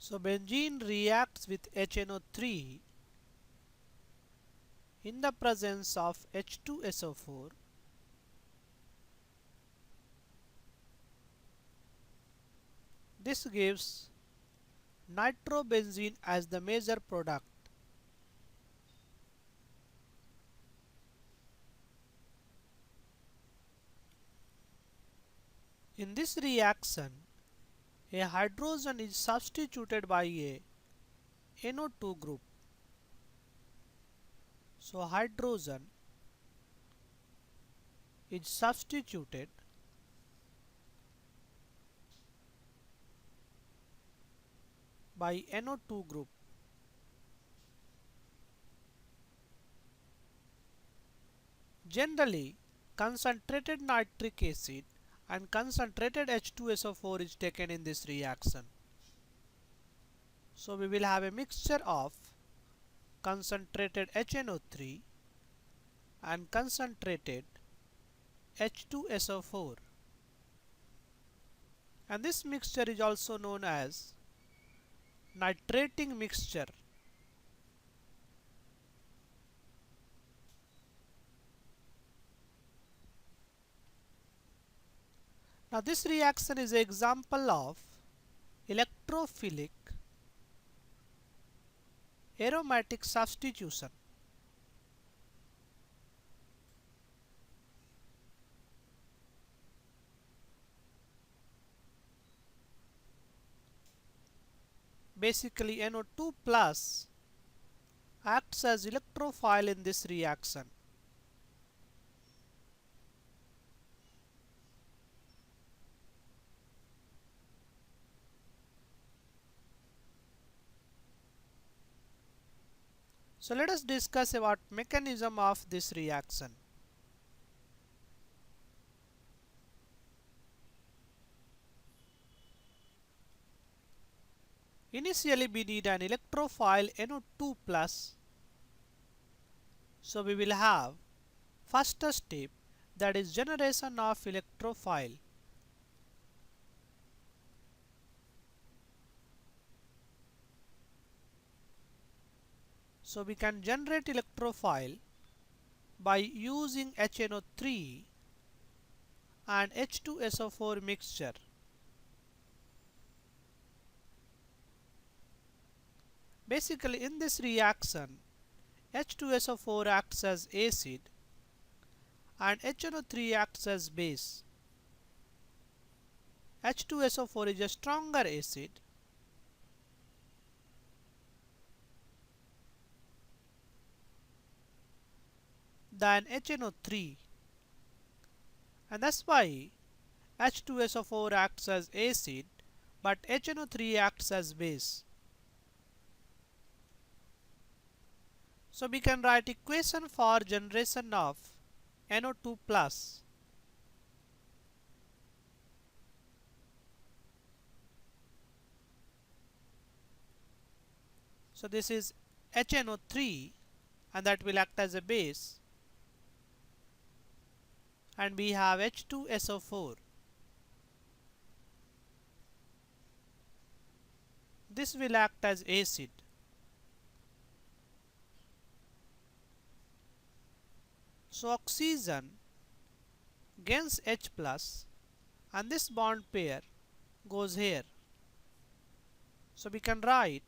So benzene reacts with HNO3 in the presence of H2SO4. This gives nitrobenzene as the major product. In this reaction, a hydrogen is substituted by a NO2 group. So hydrogen is substituted by NO2 group. Generally, concentrated nitric acid and concentrated H2SO4 is taken in this reaction. So we will have a mixture of concentrated HNO3 and concentrated H2SO4, and this mixture is also known as nitrating mixture. Now this reaction is an example of electrophilic aromatic substitution. Basically NO2 plus acts as electrophile in this reaction. So let us discuss about mechanism of this reaction. Initially we need an electrophile NO2 plus. So we will have first step, that is generation of electrophile. So we can generate electrophile by using HNO3 and H2SO4 mixture. Basically in this reaction, H2SO4 acts as acid and HNO3 acts as base. H2SO4 is a stronger acid than HNO3, and that's why H2SO4 acts as acid but HNO3 acts as base. So we can write equation for generation of NO2 plus. So this is HNO3 and that will act as a base, and we have H2SO4. This will act as acid. So oxygen gains H plus and this bond pair goes here. So we can write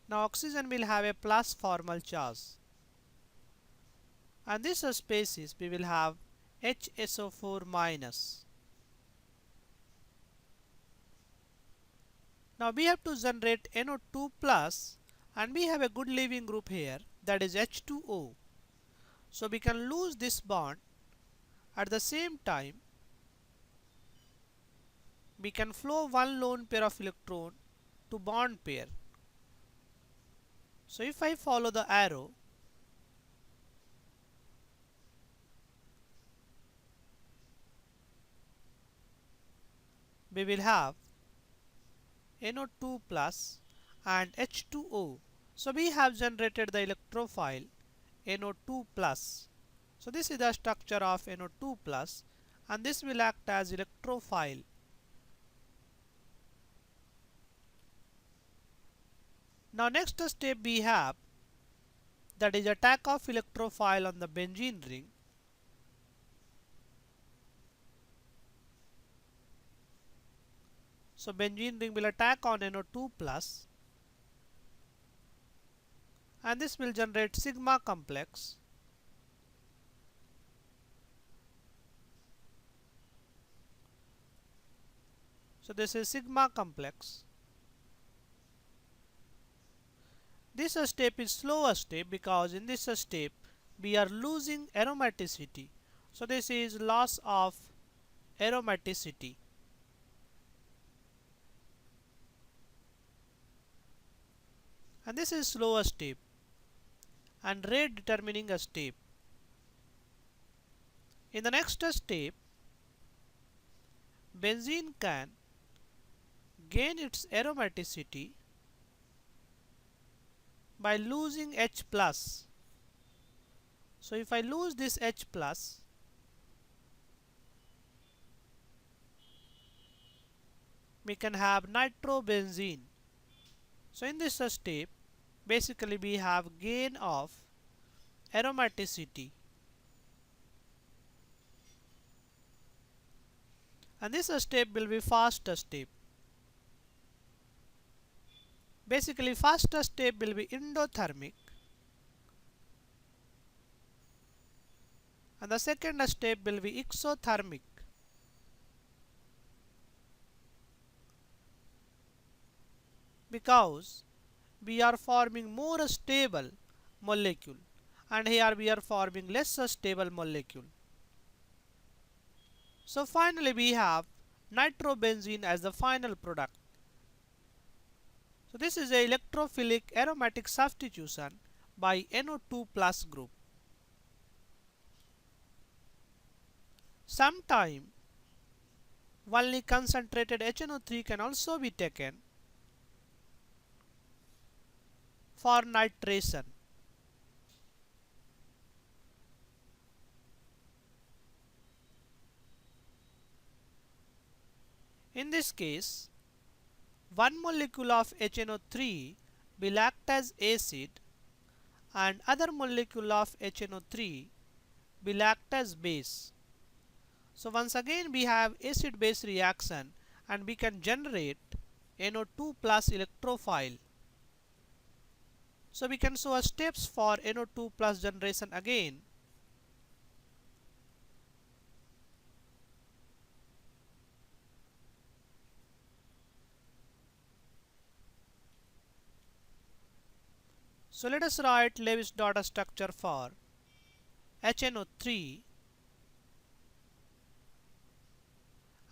now oxygen will have a plus formal charge, and this species we will have HSO4 minus. Now we have to generate NO2 plus and we have a good leaving group here, that is H2O. So we can lose this bond. At the same time we can flow one lone pair of electron to bond pair. So if I follow the arrow, we will have NO2 plus and H2O. So we have generated the electrophile NO2 plus. So this is the structure of NO2 plus, and this will act as electrophile. Now next step we have, that is attack of electrophile on the benzene ring. So benzene ring will attack on NO2 plus, and this will generate sigma complex. So this is sigma complex. This step is slower step because in this step we are losing aromaticity. So this is loss of aromaticity. And this is slower step and rate determining a step. In the next step, benzene can gain its aromaticity by losing H plus. So if I lose this H plus, we can have nitrobenzene. So in this step, basically we have gain of aromaticity. And this step will be faster step. Basically faster step will be endothermic, and the second step will be exothermic. Because we are forming more stable molecule, and here we are forming less stable molecule. So finally we have nitrobenzene as the final product. So this is a electrophilic aromatic substitution by NO2 plus group. Sometime only concentrated HNO3 can also be taken for nitration. In this case, one molecule of HNO3 will act as acid and other molecule of HNO3 will act as base. So once again we have acid base reaction and we can generate NO2 plus electrophile. So we can show steps for NO2 plus generation again. So let us write Lewis dot structure for HNO3,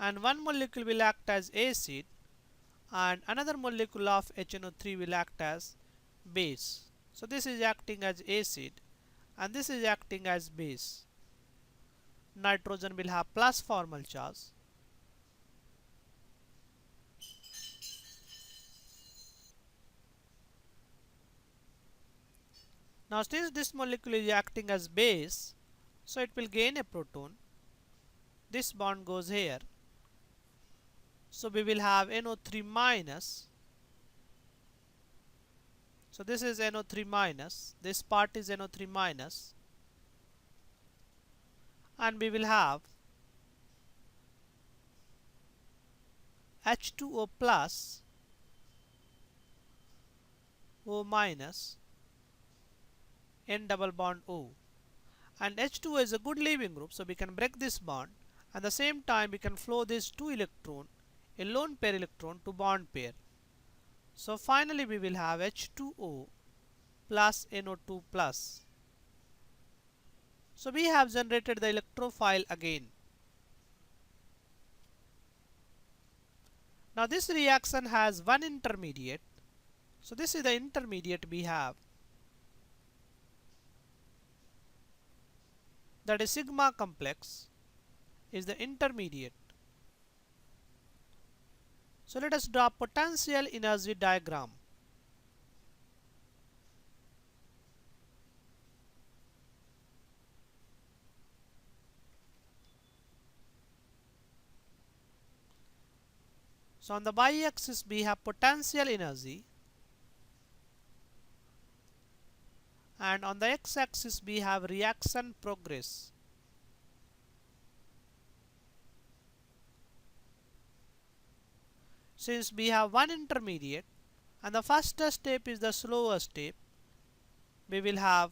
and one molecule will act as acid and another molecule of HNO3 will act as base. So this is acting as acid and this is acting as base. Nitrogen will have plus formal charge. Now since this molecule is acting as base, so it will gain a proton. This bond goes here. So we will have NO3 minus. So this is NO3 minus. This part is NO3 minus. And we will have H2O plus O minus N double bond O, and H2O is a good leaving group, so we can break this bond. At the same time we can flow these two electron, a lone pair electron, to bond pair. So finally we will have H2O plus NO2 plus. So we have generated the electrophile again. Now this reaction has one intermediate. So this is the intermediate we have, that is sigma complex is the intermediate. So let us draw potential energy diagram. So on the y-axis we have potential energy, and on the x-axis we have reaction progress. Since we have one intermediate and the first step is the slower step, we will have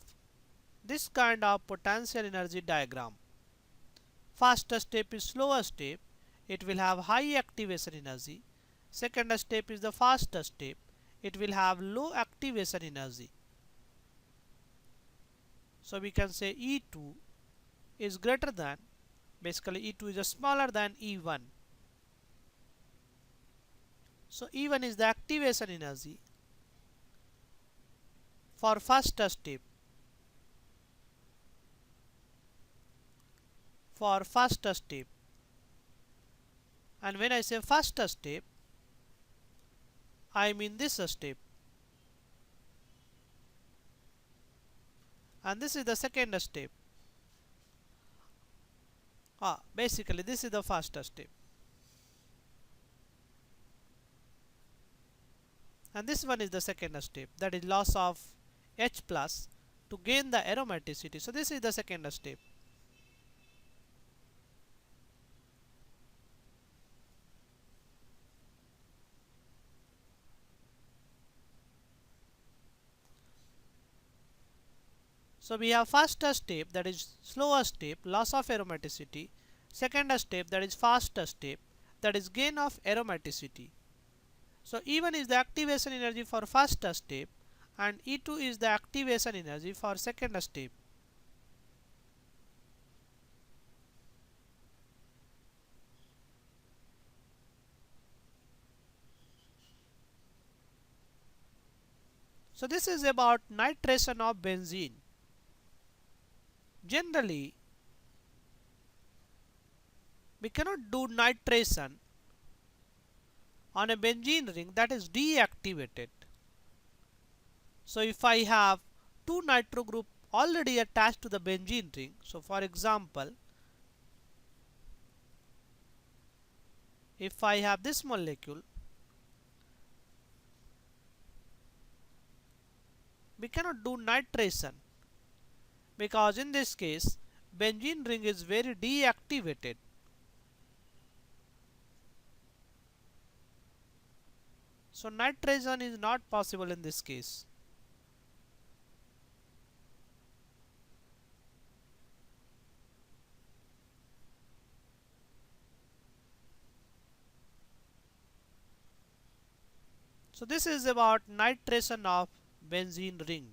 this kind of potential energy diagram. First step is slower step, it will have high activation energy. Second step is the fast step, it will have low activation energy. So we can say E2 is greater than, basically E2 is smaller than E1. So E1 is the activation energy for first step. For first step, and when I say first step, I mean this step, and this is the second step. Basically this is the first step, and this one is the second step, that is loss of H plus to gain the aromaticity. So this is the second step. So we have first step, that is slower step, loss of aromaticity. Second step, that is fast step, that is gain of aromaticity. So E1 is the activation energy for first step and E2 is the activation energy for second step. So this is about nitration of benzene. Generally, we cannot do nitration on a benzene ring that is deactivated. So if I have two nitro group already attached to the benzene ring, so for example, if I have this molecule, we cannot do nitration because in this case benzene ring is very deactivated. So nitration is not possible in this case. So this is about nitration of benzene ring.